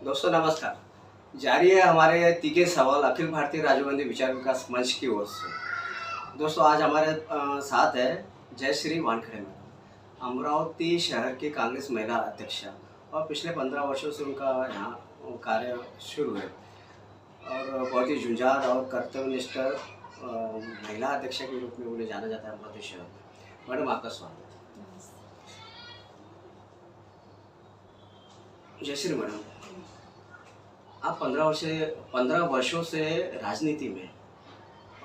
दोस्तों नमस्कार। जारी है हमारे तीखे सवाल अखिल भारतीय राजीव विचार विकास मंच की ओर से। दोस्तों आज हमारे साथ है जयश्री वानखेड़े मैडम, अमरावती शहर की कांग्रेस महिला अध्यक्ष और पिछले 15 वर्षों से उनका यहाँ कार्य शुरू है और बहुत ही जुझारू और कर्तव्यनिष्ठ महिला अध्यक्ष के रूप में उन्हें जाना जाता है अमरावती शहर में। मैडम आपका स्वागत है। जयश्री मैडम, आप 15 वर्षों से राजनीति में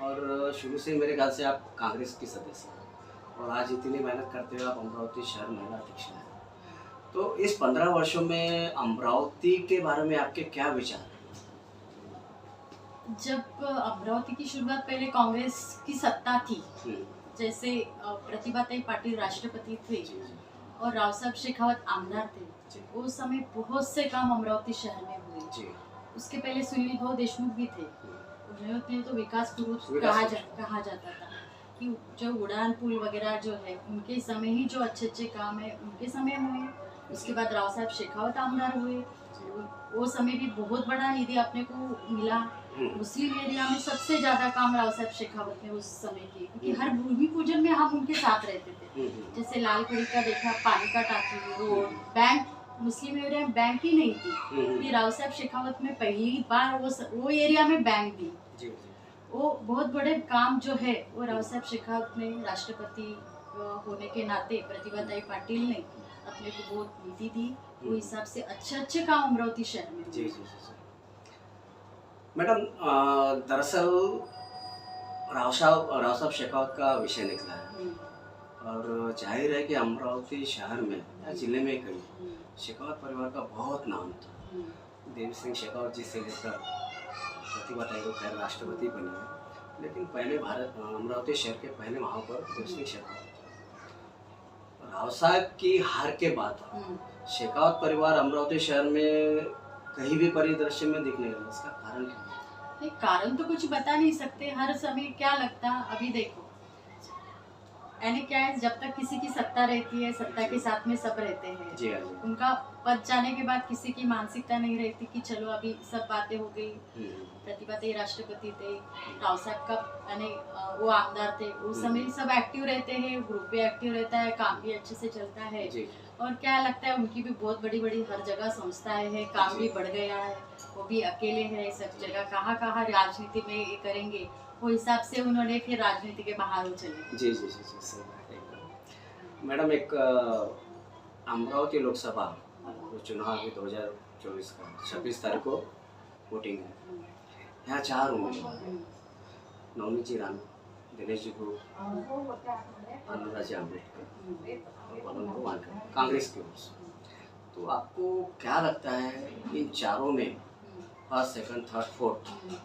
और शुरू से मेरे ख्याल से आप कांग्रेस की सदस्य हैं और आज इतनी मेहनत करते हुए आप अमरावती शहर महिला अध्यक्ष हैं। तो इस 15 वर्षों में अमरावती के बारे में आपके क्या विचार हैं? जब अमरावती की शुरुआत पहले कांग्रेस की सत्ता थी, जैसे प्रतिभाताई पाटिल राष्ट्रपति थे और राव साहब शेखावत आमदार थे, उस समय बहुत से काम अमरावती शहर में हुए। उसके पहले सुनील भाऊ देशमुख भी थे, उन्हें तो विकास पुरुष कहा जाता था कि जो उड़ान पुल वगैरह जो है उनके समय ही जो अच्छे अच्छे काम है उनके समय हुए। उसके बाद राव साहब शेखावत आमदार हुए, वो समय भी बहुत बड़ा निधि अपने को मिला। मुस्लिम एरिया में सबसे ज्यादा काम राव साहब शेखावत ने उस समय किए, क्योंकि हर भूमि पूजन में हम उनके साथ रहते थे। जैसे लाल कड़ी का देखा, पानी का टाकी, रोड, बैंक, मुस्लिम एरिया में बैंक ही नहीं थी, ये राव साहब शेखावत में पहली बार वो एरिया में बैंक दी। वो बहुत बड़े काम जो है वो राव साहब शेखावत ने राष्ट्रपति होने के नाते प्रतिभाताई पाटिल ने अपने को बहुत नीति दी, वो हिसाब से अच्छे काम अमरावती शहर में। जी। मैडम, दरअसल राव साहब शेखावत का विषय निकला है और जाहिर है कि अमरावती शहर में या जिले में कहीं शेखावत परिवार का बहुत नाम था। देव सिंह शेखावत जी से लेकर प्रतिभाताई को खैर राष्ट्रपति बने हैं, लेकिन पहले अमरावती शहर के पहले महापौर देव सिंह शेखावत। राव साहब की हार के बाद शेखावत परिवार अमरावती शहर में कहीं भी परिदृश्य में दिखने लगा। इसका कारण क्या है? कारण तो कुछ बता नहीं सकते। हर समय क्या लगता, अभी देखो यानी क्या है, जब तक किसी की सत्ता रहती है, सत्ता के साथ में सब रहते हैं। जी। उनका पद जाने के बाद किसी की मानसिकता नहीं रहती कि चलो अभी सब बातें हो गई। प्रतिभाताई राष्ट्रपति थे, राव साहब का यानी वो आमदार थे, उस समय सब एक्टिव रहते हैं, ग्रुप भी एक्टिव रहता है, काम भी अच्छे से चलता है। और क्या लगता है, उनकी भी बहुत बड़ी बड़ी हर जगह संस्थाएं हैं, काम भी बढ़ गया है, वो भी अकेले हैं सब जगह। कहाँ राजनीति में ये करेंगे, वो हिसाब से उन्होंने फिर राजनीति के बाहर हो चले। जी सही बात है। मैडम, एक अमरावती लोकसभा चुनाव अभी 2024 का 26 तारीख को वोटिंग है। यहाँ 4 उम्मीदवार हैं, नवनीत जी राणा, दिनेश जी गुरु, अनुराजी अम्बेडकर और बलवंत वानखेड़े, कांग्रेस की ओर से। तो आपको क्या लगता है इन चारों में फर्स्ट, सेकंड, थर्ड, फोर्थ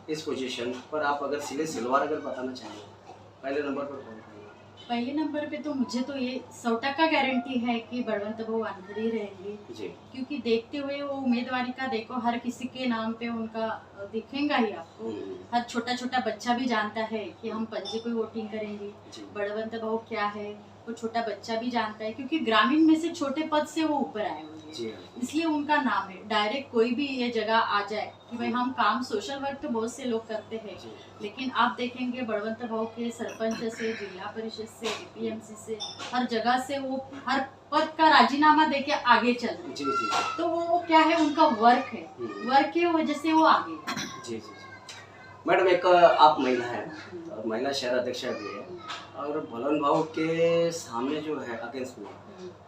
इस पोजीशन पर आप अगर सीधे सिलवार अगर बताना चाहेंगे, पहले नंबर पर कौन? पहले नंबर पे तो मुझे तो ये 100% गारंटी है कि बलवंत भाऊ वानखेड़े रहेंगे जी। क्योंकि देखते हुए वो उम्मीदवारी का देखो, हर किसी के नाम पे उनका दिखेगा ही आपको। हर छोटा बच्चा भी जानता है कि हम पंजे को वोटिंग करेंगे, बलवंत भाऊ क्या है वो छोटा बच्चा भी जानता है, क्योंकि ग्रामीण में से छोटे पद से वो ऊपर आए हुए हैं, इसलिए उनका नाम है। डायरेक्ट कोई भी ये जगह आ जाए कि भाई हम काम, सोशल वर्क तो बहुत से लोग करते हैं, लेकिन आप देखेंगे बलवंत भाऊ के सरपंच से, जिला परिषद से, एपीएमसी से, हर जगह से वो हर पद का राजीनामा देके आगे चल रहे हैं। तो वो क्या है, उनका वर्क है, वर्क की वजह से वो आगे है। जी। मैडम, एक आप महिला है और महिला शहर अध्यक्ष भी है और बलवंत भाऊ के सामने जो है अगेंस्ट में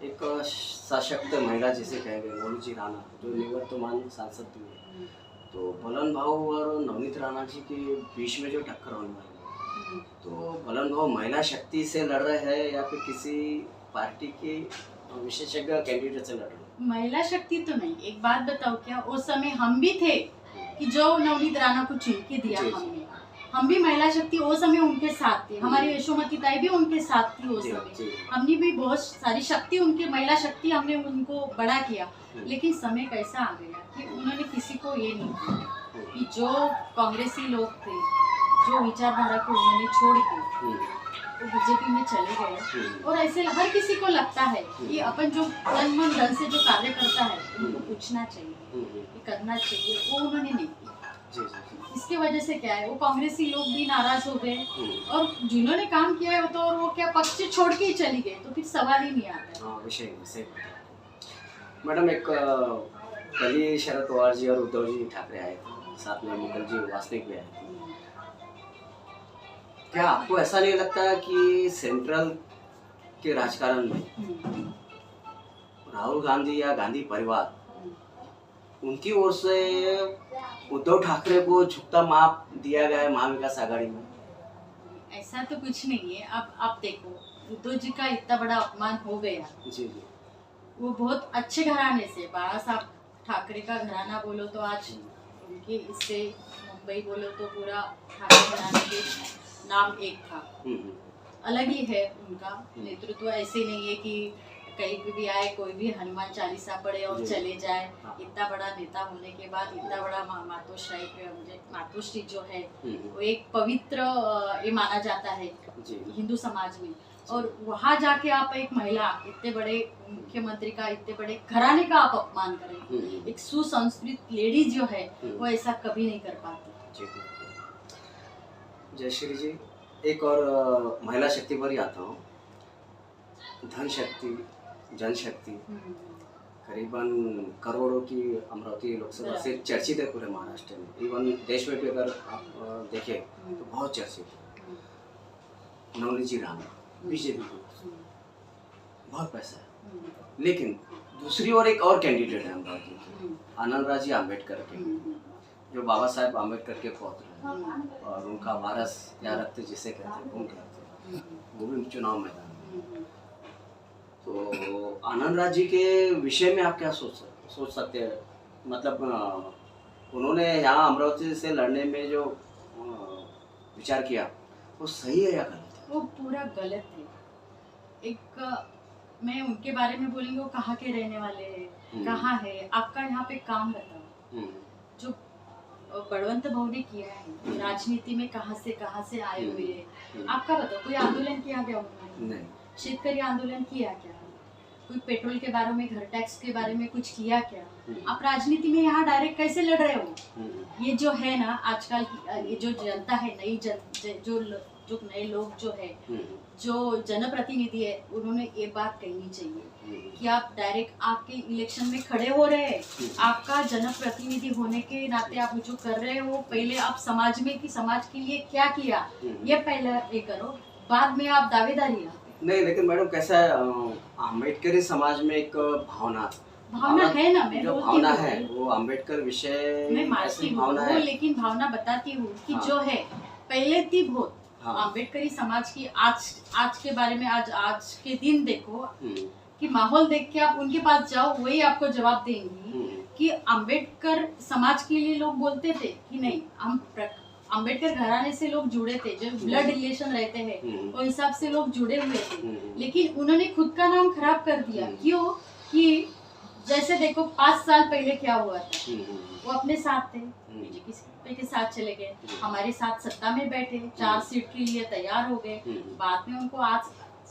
एक सशक्त महिला जिसे कहे गए नवनीत जी राणा, जो निवर्तमान सांसद भी है। तो बलवंत भाऊ और नवनीत राणा जी के बीच में जो टक्कर होने वाली है, तो बलवंत भाऊ महिला शक्ति से लड़ रहे हैं या फिर किसी पार्टी के विशेषज्ञ कैंडिडेट से लड़ रहे हैं? महिला शक्ति तो नहीं। एक बात बताओ, क्या उस समय हम भी थे कि जो नवनीत राणा को चुन के दिया हमने, हम भी महिला शक्ति उस समय उनके साथ थे, हमारी यशोमती ताई भी उनके साथ थी उस समय, हमने भी बहुत सारी शक्ति, उनके महिला शक्ति हमने उनको बड़ा किया। लेकिन समय कैसा आ गया कि उन्होंने किसी को ये नहीं किया कि जो कांग्रेसी लोग थे, जो विचारधारा को उन्होंने छोड़ के वो बीजेपी में चले गए और ऐसे हर किसी को लगता है कि अपन जो तन मन धन से जो कार्य करता है उनको पूछना चाहिए, कि करना चाहिए, वो उन्होंने नहीं किया। इसके वजह से क्या है, वो कांग्रेसी लोग भी नाराज हो गए और जिन्होंने काम किया है तो और वो क्या पक्ष छोड़ के ही चली गई, तो फिर सवाल ही नहीं आता। हाँ विषय सही। मैडम एक कल ही शरद पवार जी और उद्धव जी ठाकरे आए थे, साथ में मुकुल जी वासनिक भी आए थे। क्या आपको ऐसा नहीं लगता कि सेंट्रल के राजकारण में राहुल गांधी या गांधी परिवार उनकी ओर से उद्धव ठाकरे को झुकता माप दिया गया है महाविकास आघाड़ी में? ऐसा तो कुछ नहीं है। अब आप देखो, उद्धव जी का इतना बड़ा अपमान हो गया। जी जी। वो बहुत अच्छे घराने से, बाला साहब ठाकरे का घराना बोलो तो आज उनके इससे, मुंबई बोलो तो पूरा ठाकरे घराने के नाम एक था। अलग ही है उनका नेतृत्व। ऐसे नहीं है कि कहीं पे भी आए कोई भी हनुमान चालीसा पढ़े और चले जाए। इतना बड़ा नेता होने के बाद इतना बड़ा मातोश्री जो है वो एक पवित्र ये माना जाता है हिंदू समाज में। और वहाँ जाके आप एक महिला, इतने बड़े मुख्यमंत्री का, इतने बड़े घराने का आप अपमान करें, एक सुसंस्कृत लेडी जो है वो ऐसा कभी नहीं कर पाती। जयश्री जी, एक और महिला शक्ति पर ही आता हूँ। धन शक्ति, जनशक्ति, करीबन करोड़ों की अमरावती लोकसभा से चर्चित है पूरे महाराष्ट्र में, इवन देश में भी अगर आप देखें तो बहुत चर्चित है। नवनीत जी राणा बीजेपी को बहुत पैसा है, लेकिन दूसरी ओर एक और कैंडिडेट है अमरावती के, आनंदराजी आम्बेडकर के, जो बाबा साहेब आम्बेडकर के पौत्र हैं और उनका वारस या रक्त जिसे कहते हैं कौन कहते हैं, वो भी चुनाव मैदान में। तो आनंदराज जी के विषय में आप क्या सोच सकते हैं? मतलब उन्होंने यहाँ अमरावती से लड़ने में जो विचार किया वो सही है या गलत है? वो पूरा गलत है। एक मैं उनके बारे में बोलेंगे, वो कहाँ के रहने वाले हैं, कहाँ है, आपका यहाँ पे काम बताओ। जो बलवंत भाऊ ने किया है राजनीति में, कहाँ से आए हुए हैं, आपका बताओ। कोई आंदोलन किया गया उन्होंने? नहीं। शेतकरी आंदोलन किया क्या? कोई पेट्रोल के बारे में, घर टैक्स के बारे में कुछ किया क्या? आप राजनीति में यहाँ डायरेक्ट कैसे लड़ रहे हो? ये जो है ना आजकल ये जो जनता है, जो नए लोग जो है, जो जनप्रतिनिधि है, उन्होंने ये बात कहनी चाहिए कि आप डायरेक्ट आपके इलेक्शन में खड़े हो रहे हैं, आपका जनप्रतिनिधि होने के नाते आप जो कर रहे हो, पहले आप समाज में कि समाज के लिए क्या किया ये पहले ये करो, बाद में आप दावेदारी। नहीं, लेकिन मैडम कैसा है, अम्बेडकरी समाज में एक भावना है ना, मैं जो भावना है वो अम्बेडकर विषय मैं मानती हूँ, लेकिन भावना बताती हूँ कि जो है पहले थी बहुत अम्बेडकरी समाज की। आज के बारे में, आज के दिन देखो कि माहौल देख के आप उनके पास जाओ, वही आपको जवाब देंगी कि अम्बेडकर समाज के लिए लोग बोलते थे कि नहीं, हम अम्बेडकर घराने से लोग जुड़े थे, जो ब्लड रिलेशन रहते हैं वो हिसाब से लोग जुड़े हुए थे, लेकिन उन्होंने खुद का नाम खराब कर दिया। क्यों? कि जैसे देखो 5 साल पहले क्या हुआ था, वो अपने साथ थे, बीजेपी के साथ चले गए, हमारे साथ सत्ता में बैठे, 4 सीट के लिए तैयार हो गए, बाद में उनको आज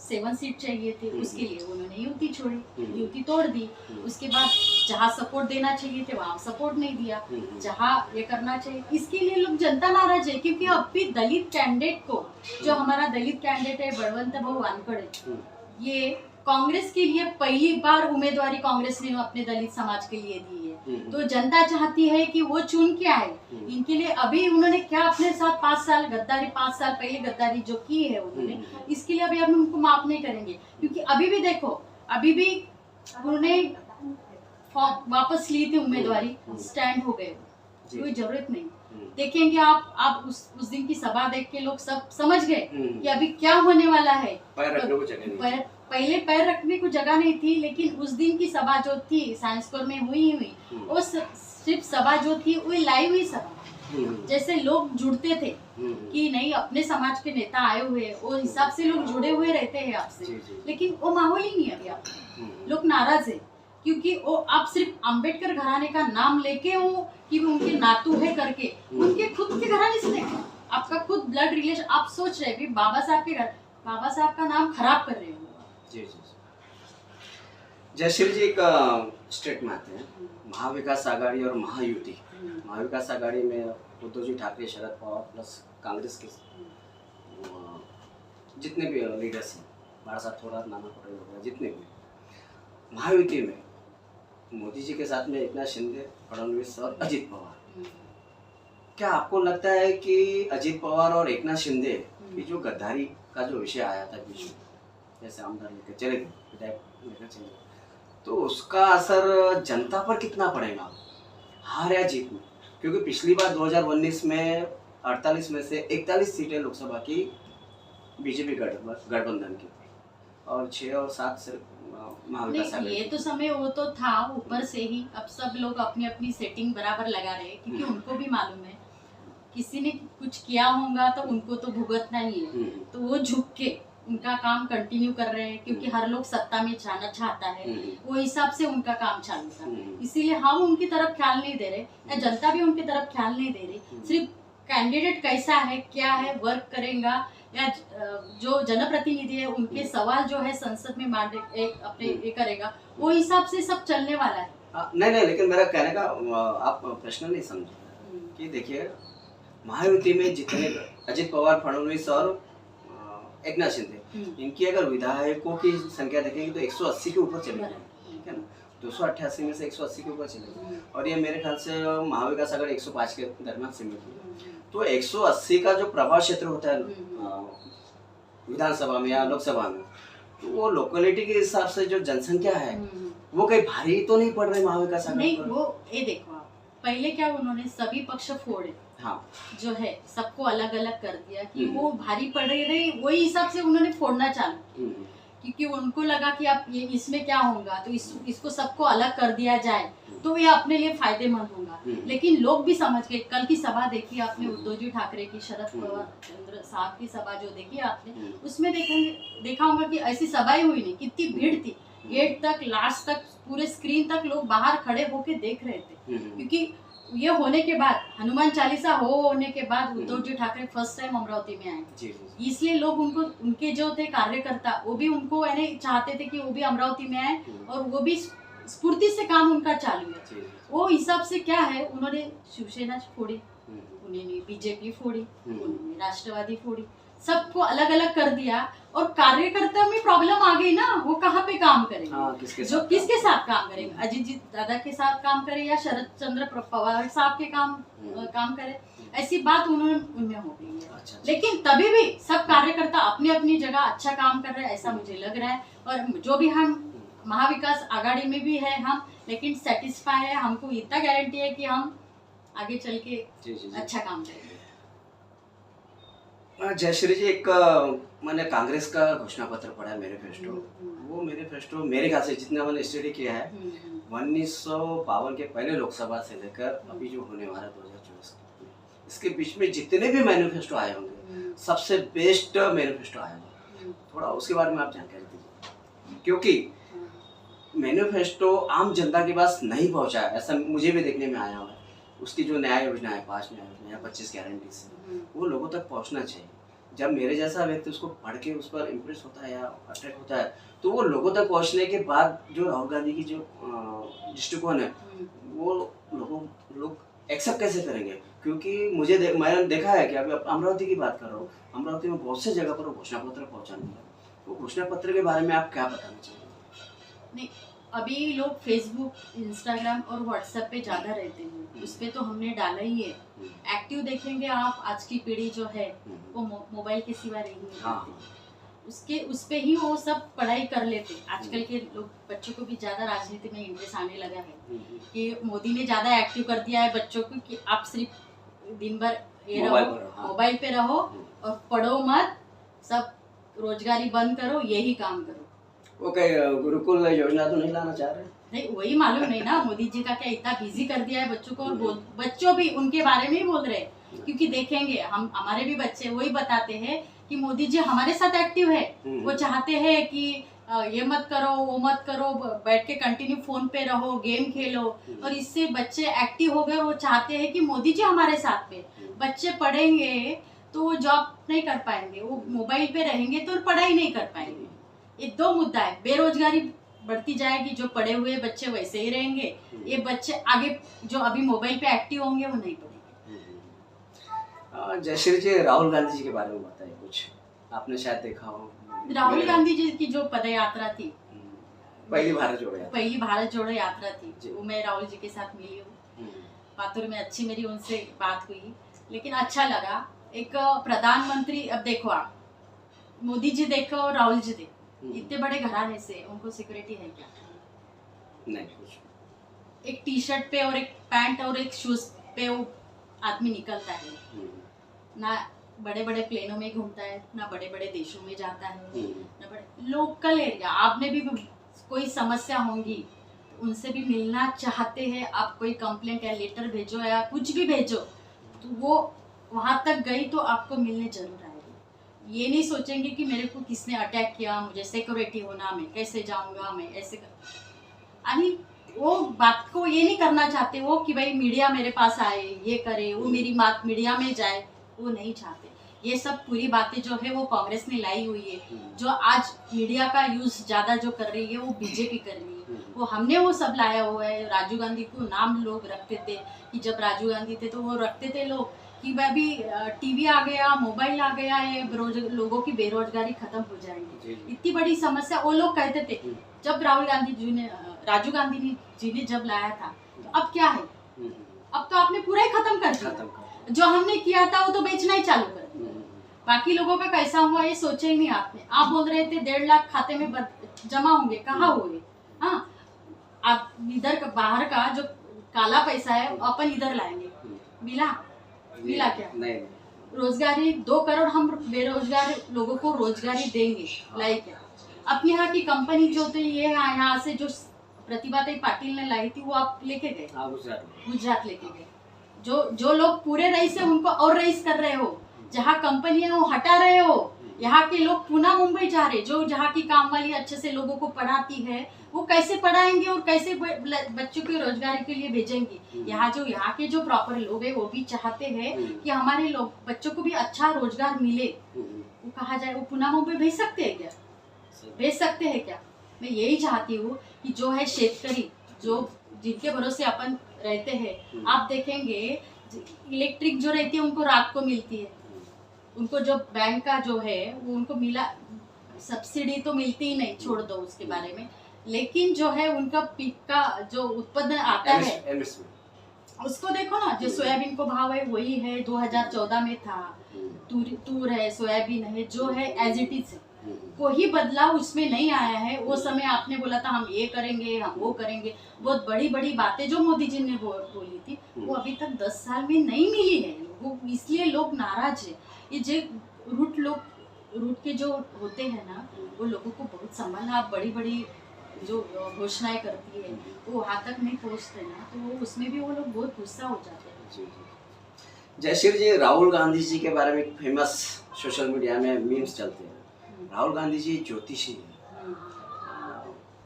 7 सीट चाहिए थे, उसके लिए उन्होंने युति छोड़ी, युति तोड़ दी। उसके बाद जहाँ सपोर्ट देना चाहिए थे वहाँ सपोर्ट नहीं दिया, जहाँ ये करना चाहिए, इसके लिए लोग जनता नाराज है। क्योंकि अब भी दलित कैंडिडेट को, जो हमारा दलित कैंडिडेट है बलवंत भाऊ वानखड़े, ये कांग्रेस के लिए पहली बार उम्मीदवारी कांग्रेस ने अपने दलित समाज के लिए दी है, तो जनता चाहती है कि वो चुन के आए इनके लिए। अभी उन्होंने क्या अपने साथ 5 साल गद्दारी, 5 साल पहले गद्दारी जो की है उन्होंने, इसके लिए अभी हम उनको माफ नहीं करेंगे। क्योंकि अभी भी देखो, अभी भी उन्होंने वापस ली थी उम्मीदवारी, स्टैंड हो गए, कोई जरूरत नहीं। देखेंगे आप उस दिन की सभा देख के लोग सब समझ गए कि अभी क्या होने वाला है। पहले पैर रखने को जगह नहीं थी, लेकिन उस दिन की सभा जो थी साइंस कोर में हुई वो सिर्फ सभा जो थी वो लाइव हुई सभा, जैसे लोग जुड़ते थे कि नहीं अपने समाज के नेता आए हुए, वो हिसाब से लोग जुड़े हुए रहते हैं आपसे, लेकिन वो माहौल ही नहीं है अभी। आप लोग नाराज है क्योंकि वो आप सिर्फ अम्बेडकर घराने का नाम लेके हो कि वो उनके नातू है करके, उनके खुद के घराने से देखो, आपका खुद ब्लड रिलेशन, आप सोच रहे भी बाबा साहब के घर बाबा साहब का नाम खराब कर रहे हो आप। जी जी। जयश्री जी एक स्टेट में आते हैं, महाविकास आघाड़ी और महायुति। महाविकास आघाड़ी में उद्धव जी ठाकरे, शरद पवार प्लस कांग्रेस के जितने भी लीडर्स हैं, बड़ा साहब थोड़ा नाना पटेल वगैरह जितने भी। महायुति में मोदी जी के साथ में एकनाथ शिंदे, फडणवीस और अजित पवार। क्या आपको लगता है कि अजित पवार और एकनाथ शिंदे की जो गद्दारी का जो विषय आया था बीच में, जैसे आमदार लेकर चले गए, विधायक लेकर चले गए, तो उसका असर जनता पर कितना पड़ेगा, हार या जीत में? क्योंकि पिछली बार 2019 में 48 में से 41 सीटें लोकसभा की बीजेपी गठबंधन की और 6 और 7 से महाविकास नहीं, आघाड़ी। ये तो समय वो तो था ऊपर से ही। अब सब लोग अपनी अपनी सेटिंग बराबर लगा रहे हैं, क्योंकि उनको भी मालूम है किसी ने कुछ किया होगा तो उनको तो भुगतना ही है। तो वो झुक के उनका काम कंटिन्यू कर रहे हैं, क्योंकि हर लोग सत्ता में जाना चाहता है, वो हिसाब से उनका काम चालू था। इसीलिए हम उनकी तरफ ख्याल नहीं दे रहे, या जनता भी उनकी तरफ ख्याल नहीं दे रही। सिर्फ कैंडिडेट कैसा है, क्या है, वर्क करेगा, या जो जनप्रतिनिधि है उनके सवाल जो है संसद में अपने ये करेगा, वो हिसाब से सब चलने वाला है। नहीं, लेकिन मेरा कहने का आप प्रश्न नहीं समझे कि देखिए, महायुति में जितने अजित पवार, फडणवीस और एकनाथ शिंदे, इनकी अगर विधायकों की संख्या देखेंगे तो 180 के ऊपर चले गए, ठीक है ना। 288 में से 180 के ऊपर चले गए, और ये मेरे ख्याल से महाविकास अगर 105 के दरम्यान सीमित हुई। तो 180 का जो प्रभाव क्षेत्र होता है विधानसभा में या लोकसभा में, तो वो लोकेलिटी के हिसाब से जो जनसंख्या है वो कहीं भारी तो नहीं पड़ रही महाविकास आघाड़ी नहीं। पर? वो ये देखो आप, पहले क्या उन्होंने सभी पक्ष फोड़े, हाँ, जो है सबको अलग अलग कर दिया कि वो भारी पड़ रही, वही हिसाब से उन्होंने फोड़ना चालू, क्योंकि उनको लगा कि अब ये इसमें क्या होगा, तो इसको सबको अलग कर दिया जाए तो ये अपने लिए फायदेमंद होगा। लेकिन लोग भी समझ गए। कल की सभा देखी आपने उद्धव जी ठाकरे की, शरद पवार चंद्र साहब की सभा जो देखी आपने, उसमें देखा होगा कि ऐसी सभा ही हुई नहीं, कितनी भीड़ थी, गेट तक, लास्ट तक, पूरे स्क्रीन तक लोग बाहर खड़े होके देख रहे थे। क्योंकि ये होने के बाद, हनुमान चालीसा होने के बाद उद्धव जी ठाकरे फर्स्ट टाइम अमरावती में आए, इसलिए लोग उनको, उनके जो थे कार्यकर्ता, वो भी उनको चाहते थे कि वो भी अमरावती में आए, और वो भी स्फूर्ति से काम उनका चालू है। वो हिसाब से क्या है, उन्होंने शिवसेना फोड़ी, उन्होंने बीजेपी फोड़ी, उन्होंने राष्ट्रवादी फोड़ी, सबको अलग अलग कर दिया। और कार्यकर्ता में प्रॉब्लम आ गई ना, वो कहाँ पे काम करेंगे, जो किसके साथ काम करेंगे, अजीत जी दादा के साथ काम करे या शरद चंद्र पवार साहब के काम करे, ऐसी बात उनमें हो गई है। अच्छा। लेकिन तभी भी सब कार्यकर्ता अपनी अपनी जगह अच्छा काम कर रहे हैं, ऐसा मुझे लग रहा है। और जो भी हम महाविकास आघाड़ी में भी है हम, लेकिन सेटिस्फाई है, हमको इतना गारंटी है कि हम आगे चल के अच्छा काम करेंगे। जयश्री जी, एक मैंने कांग्रेस का घोषणा पत्र पढ़ा है, मैनिफेस्टो। वो मैनिफेस्टो मेरे ख्याल से जितना मैंने स्टडी किया है, 1952 के पहले लोकसभा से लेकर अभी जो होने वाला 2024, इसके बीच में जितने भी मैनिफेस्टो आए होंगे, सबसे बेस्ट मैनिफेस्टो आया होगा। थोड़ा उसके बारे में आप जानकारी दीजिए, क्योंकि मैनिफेस्टो आम जनता के पास नहीं पहुंचा है, ऐसा मुझे भी देखने में आया हुआ है। उसकी जो न्याय योजना है, 5 न्याय योजना या 25 गारंटी से, वो लोगों तक पहुंचना चाहिए। जब मेरे जैसा व्यक्ति उसको पढ़ के उस पर इम्प्रेस होता है या अट्रैक्ट होता है, तो वो लोगों तक पहुंचने के बाद जो राहुल गांधी की जो दृष्टिकोण है, वो लोग एक्सेप्ट कैसे करेंगे? क्योंकि मैंने देखा है कि अभी अमरावती की बात कर रहा हूँ, अमरावती में बहुत से जगह पर घोषणा पत्र पहुँचाने हैं। वो घोषणा पत्र के बारे में आप क्या बताना चाहिए? नहीं, अभी लोग फेसबुक, इंस्टाग्राम और व्हाट्सएप पे ज़्यादा रहते हैं, उस पर तो हमने डाला ही है। एक्टिव देखेंगे आप, आज की पीढ़ी जो है वो मोबाइल के सिवा रही नहीं करती, उस पे ही वो सब पढ़ाई कर लेते। आजकल के लोग, बच्चों को भी ज़्यादा राजनीति में इंटरेस्ट आने लगा है कि मोदी ने ज़्यादा एक्टिव कर दिया है बच्चों को कि आप सिर्फ दिन भर ये रहो, मोबाइल पे रहो और पढ़ो मत, सब रोजगारी बंद करो, यही काम करो। वो गुरुकुल योजना तो नहीं लाना चाह रहे? नहीं, वही मालूम नहीं ना, मोदी जी का क्या इतना बिजी कर दिया है बच्चों को, और बच्चों भी उनके बारे में ही बोल रहे हैं। क्योंकि देखेंगे हम, हमारे भी बच्चे वही बताते हैं कि मोदी जी हमारे साथ एक्टिव है, वो चाहते हैं कि ये मत करो, वो मत करो, बैठ के कंटिन्यू फोन पे रहो, गेम खेलो, और इससे बच्चे एक्टिव हो गए। वो चाहते हैं कि मोदी जी हमारे साथ में, बच्चे पढ़ेंगे तो वो जॉब नहीं कर पाएंगे, वो मोबाइल पे रहेंगे तो पढ़ाई नहीं कर पाएंगे। ये दो मुद्दा है, बेरोजगारी बढ़ती जाएगी, जो पढ़े हुए बच्चे वैसे ही रहेंगे, ये बच्चे आगे जो अभी मोबाइल पे एक्टिव होंगे वो नहीं पढ़ेंगे। जयश्री जी, राहुल गांधी जी के बारे में बताइए कुछ, आपने शायद देखा हो। राहुल गांधी जी की जो पद यात्रा थी, पहली भारत जोड़ो यात्रा, पहली भारत जोड़ो यात्रा थी, वो मैं राहुल जी के साथ मिली हूँ, पातुर में अच्छी मेरी उनसे बात हुई, लेकिन अच्छा लगा। एक प्रधानमंत्री, अब देखो आप मोदी जी देखो और राहुल जी देखो, इतने बड़े घराने से उनको सिक्योरिटी है क्या? नहीं कुछ। एक टी शर्ट पे और एक पैंट और एक शूज पे वो आदमी निकलता है, ना बड़े बड़े प्लेनों में घूमता है, ना बड़े बड़े देशों में जाता है, ना बड़े लोकल एरिया। आपने भी कोई समस्या होंगी उनसे भी मिलना चाहते हैं, आप कोई कंप्लेंट या लेटर भेजो या कुछ भी भेजो, तो वो वहां तक गई तो आपको मिलने जरूर आएगी। ये नहीं सोचेंगे कि मेरे को किसने अटैक किया, मुझे सिक्योरिटी होना, मैं कैसे जाऊंगा, मैं ऐसे यानी वो बात को ये नहीं करना चाहते वो कि भाई मीडिया मेरे पास आए, ये करे, वो मेरी बात मीडिया में जाए, वो नहीं चाहते। ये सब पूरी बातें जो है वो कांग्रेस ने लाई हुई है। जो आज मीडिया का यूज ज्यादा जो कर रही है वो बीजेपी कर रही है, वो हमने वो सब लाया हुआ है। राजीव गांधी को नाम लोग रखते थे कि जब राजीव गांधी थे तो वो रखते थे लोग कि अभी टीवी आ गया, मोबाइल आ गया, ये लोगों की बेरोजगारी खत्म हो जाएगी, इतनी बड़ी समस्या वो लोग कहते थे। जब राहुल गांधी जी ने, राजीव गांधी जी ने जब लाया था, तो अब क्या है, अब तो आपने पूरा ही खत्म कर दिया। जो हमने किया था वो तो बेचना ही चालू कर दिया। बाकी लोगों का कैसा हुआ ये सोचे ही नहीं आपने। आप बोल रहे थे 1.5 लाख खाते में जमा होंगे, कहाँ हुए? हाँ, आप इधर का बाहर का जो काला पैसा है अपन इधर लाएंगे, मिला क्या? नहीं। रोजगारी 2 करोड़ हम बेरोजगार लोगों को रोजगारी देंगे, लाई क्या? अपने यहाँ की कंपनी जो थी, ये यहाँ से जो प्रतिभाताई पाटिल ने लाई थी वो आप लेके गए, गुजरात लेके गए। जो लोग पूरे रईस है उनको और रईस कर रहे हो, जहाँ कंपनी है वो हटा रहे हो, यहाँ के लोग पुणे मुंबई जा रहे। जो जहाँ की काम वाली अच्छे से लोगों को पढ़ाती है वो कैसे पढ़ाएंगे और कैसे बच्चों के रोजगारी के लिए भेजेंगे? यहाँ के जो प्रॉपर लोग है वो भी चाहते हैं कि हमारे लोग बच्चों को भी अच्छा रोजगार मिले। वो कहा जाए, वो पुणे मुंबई भेज सकते हैं क्या? भेज सकते हैं क्या? मैं यही चाहती हूँ कि जो है शेतकरी, जो जिनके भरोसे अपन रहते हैं, आप देखेंगे इलेक्ट्रिक जो रहती है उनको रात को मिलती है, उनको जो बैंक का जो है वो उनको मिला, सब्सिडी तो मिलती ही नहीं, छोड़ दो उसके बारे में, लेकिन जो है उनका पीक का जो उत्पादन आता है उसको देखो ना। जो सोयाबीन को भाव है वही है 2014 में था, तूर है, सोयाबीन है, जो है एज इट इज है, कोई बदलाव उसमें नहीं आया है। वो समय आपने बोला था हम ये करेंगे, हम वो करेंगे, बहुत बड़ी बड़ी बातें जो मोदी जी ने बोली थी वो अभी तक 10 साल में नहीं मिली है लोगों, इसलिए लोग नाराज है। ये जो रूट के जो होते हैं ना, वो लोगों को बहुत संभालना, आप बड़ी बड़ी जो घोषणाएं करती है वो वहाँ तक नहीं पहुँचते ना, तो वो उसमें भी वो लोग बहुत गुस्सा हो जाते हैं। जयश्री जी, राहुल गांधी जी के बारे में फेमस सोशल मीडिया में मीम्स चलते हैं। राहुल गांधी जी ज्योतिषी है,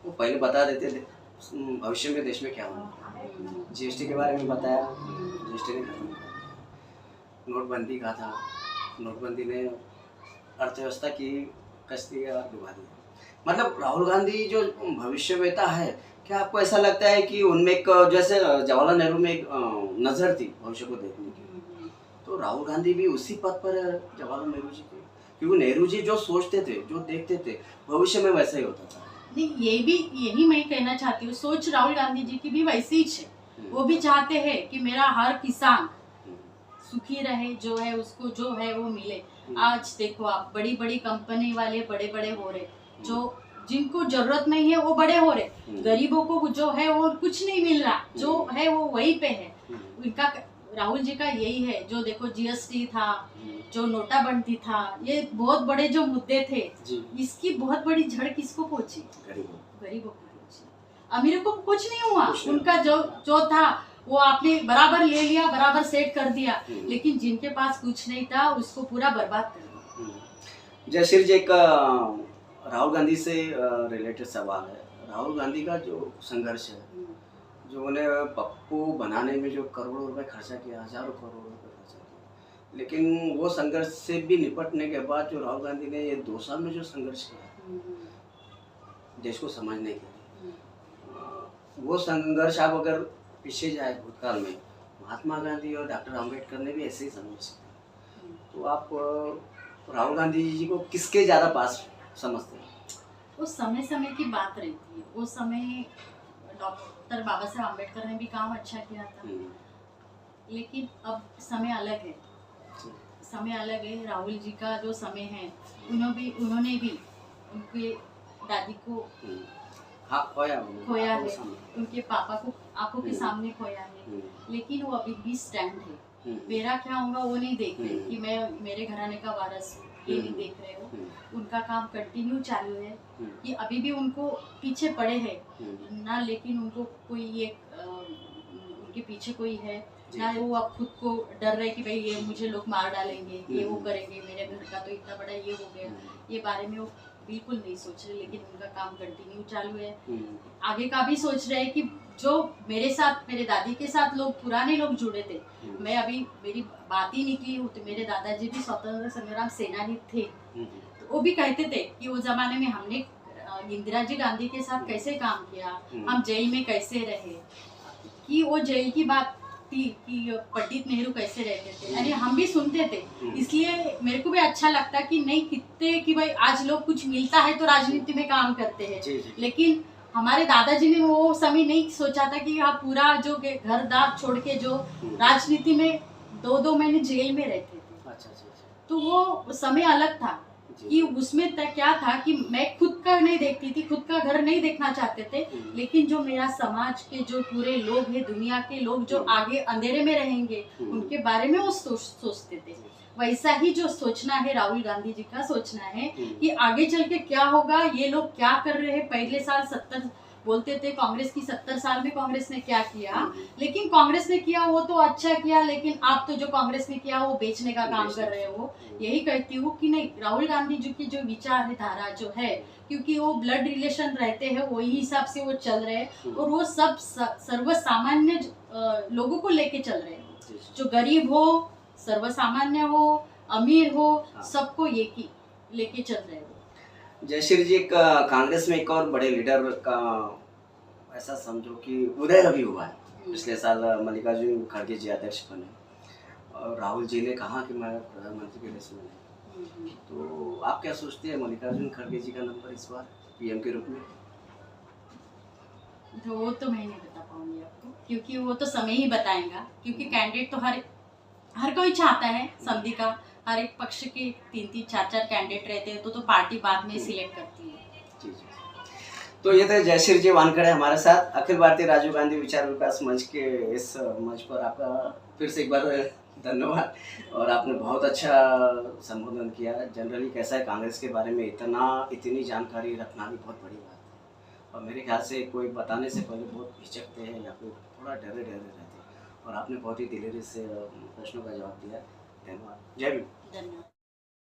वो पहले बता देते थे भविष्य में देश में क्या होगा। जीएसटी के बारे में बताया, जीएसटी ने खत्म किया। नोटबंदी का था, नोटबंदी ने अर्थव्यवस्था की कश्ती डुबा दी। मतलब राहुल गांधी जो भविष्यवेता है, क्या आपको ऐसा लगता है कि उनमें एक, जैसे जवाहरलाल नेहरू में एक नजर थी भविष्य को देखने की, तो राहुल गांधी भी उसी पद पर है जवाहरलाल नेहरू जी के? क्योंकि नेहरू जी जो सोचते थे, जो देखते थे, भविष्य में वैसा ही होता था। नहीं, यही मैं कहना चाहती हूँ, सोच राहुल गांधी जी की भी वैसी ही है। वो भी चाहते हैं कि मेरा हर किसान सुखी रहे, जो है उसको जो है वो मिले। आज देखो आप, बड़ी बड़ी कंपनी वाले बड़े बड़े हो रहे, जो जिनको जरूरत नहीं है वो बड़े हो रहे, गरीबों को जो है वो कुछ नहीं मिल रहा, जो है वो वहीं पे है। उनका, राहुल जी का यही है। जो देखो जीएसटी था, जो नोटाबंदी था, ये बहुत बड़े जो मुद्दे थे, इसकी बहुत बड़ी झड़ किसको पहुंची? गरीबों को पहुंची। अमीरों को कुछ नहीं हुआ। उनका जो था वो आपने बराबर ले लिया, बराबर सेट कर दिया, लेकिन जिनके पास कुछ नहीं था उसको पूरा बर्बाद कर दिया। जयश्री जी, एक राहुल गांधी से रिलेटेड सवाल है। राहुल गांधी का जो संघर्ष है, जो उन्हें पप्पू बनाने में जो करोड़ों रुपए खर्चा किया, हजारों करोड़ रुपए खर्चा किया, लेकिन वो संघर्ष से भी निपटने के बाद जो राहुल गांधी ने ये 2 साल में जो संघर्ष किया, देश को समझने के लिए, वो संघर्ष आप अगर पीछे जाए भूतकाल में, महात्मा गांधी और डॉक्टर अम्बेडकर ने भी ऐसे ही संघर्ष किया। तो आप राहुल गांधी जी को किसके ज़्यादा पास समझते हैं? वो समय समय की बात रहती है। वो समय डॉक्टर बाबा साहब अम्बेडकर ने भी काम अच्छा किया था, लेकिन अब समय अलग है। समय अलग है। राहुल जी का जो समय है, उन्होंने भी उनके दादी को हाँ खोया है, उनके पापा को आंखों के सामने खोया है, लेकिन वो अभी भी स्टैंड है। मेरा क्या होगा वो नहीं देख रहे कि मैं मेरे घराने का वारस हूँ, ये नहीं देख रहे हो। उनका काम कंटिन्यू चालू है कि अभी भी उनको पीछे पड़े हैं ना, लेकिन उनको कोई ये उनके पीछे कोई है ना, वो अब खुद को डर रहे कि भाई ये मुझे लोग मार डालेंगे, ये वो करेंगे, मेरे घर का तो इतना बड़ा ये हो गया, ये बारे में वो बिल्कुल नहीं सोच रहे। लेकिन उनका काम कंटिन्यू चालू है। आगे का भी सोच रहे हैं कि जो मेरे साथ, मेरे दादी के साथ लोग पुराने लोग जुड़े थे, मैं अभी मेरी बात ही निकली हूँ तो मेरे दादाजी भी स्वतंत्रता संग्राम सेनानी थे, तो वो भी कहते थे कि वो जमाने में हमने इंदिरा जी गांधी के साथ कैसे काम किया, हम जेल में कैसे रहे, कि वो जेल की बात थी कि पंडित नेहरू कैसे रहते थे, यानी हम भी सुनते थे। इसलिए मेरे को भी अच्छा लगता कि नहीं कितने कि भाई आज लोग कुछ मिलता है तो राजनीति में काम करते हैं, लेकिन हमारे दादाजी ने वो समय नहीं सोचा था कि आप पूरा जो घर दार छोड़ के जो राजनीति में 2-2 महीने जेल में रहते थे। अच्छा। तो वो समय अलग था कि उसमें क्या था कि मैं खुद का नहीं देखती थी, खुद का घर नहीं देखना चाहते थे, लेकिन जो मेरा समाज के जो पूरे लोग हैं, दुनिया के लोग जो आगे अंधेरे में रहेंगे, उनके बारे में वो सोचते थे। वैसा ही जो सोचना है राहुल गांधी जी का सोचना है कि आगे चल के क्या होगा, ये लोग क्या कर रहे हैं। पहले साल 70 बोलते थे कांग्रेस की, 70 साल में कांग्रेस ने क्या किया, लेकिन कांग्रेस ने किया वो तो अच्छा किया, लेकिन आप तो जो कांग्रेस ने किया वो बेचने का काम कर रहे हो। यही कहती हूँ कि नहीं, राहुल गांधी जी की जो विचार धारा जो है, क्योंकि वो ब्लड रिलेशन रहते हैं, वही हिसाब से वो चल रहे हैं, और वो सब सर्वसामान्य लोगों को लेके चल रहे हैं। जो गरीब हो, सर्वसामान्य हो, अमीर हो, सबको एक ही लेके चल रहे हो। जयश्री जी, कांग्रेस में एक और बड़े लीडर का ऐसा समझो कि उदय अभी हुआ है। पिछले साल मल्लिकार्जुन खड़गे जी अध्यक्ष बने और राहुल जी ने कहा कि मैं प्रधानमंत्री के रेस में नहीं। तो आप क्या सोचते हैं, मल्लिकार्जुन खड़गे जी का नंबर इस बार पीएम के रूप में? वो तो मैं नहीं बता पाऊंगी आपको, क्योंकि वो तो समय ही बताएगा। क्योंकि कैंडिडेट तो हर कोई चाहता है, संधि का हर एक पक्ष के 3-3, 4-4 कैंडिडेट रहते हैं, तो पार्टी बाद में सिलेक्ट करती है। जी। तो ये थे जयश्री जी वानखड़े हमारे साथ अखिल भारतीय राजीव गांधी विचार विकास मंच के इस मंच पर आपका फिर से एक बार धन्यवाद। और आपने बहुत अच्छा संबोधन किया। जनरली कैसा है, कांग्रेस के बारे में इतनी जानकारी रखना भी बहुत बड़ी बात है, और मेरे ख्याल से कोई बताने से पहले बहुत हिचकते हैं या फिर थोड़ा डरे रहते हैं, और आपने बहुत ही दिलेरी से प्रश्नों का जवाब दिया। धन्यवाद। जय भीम। धन्यवाद।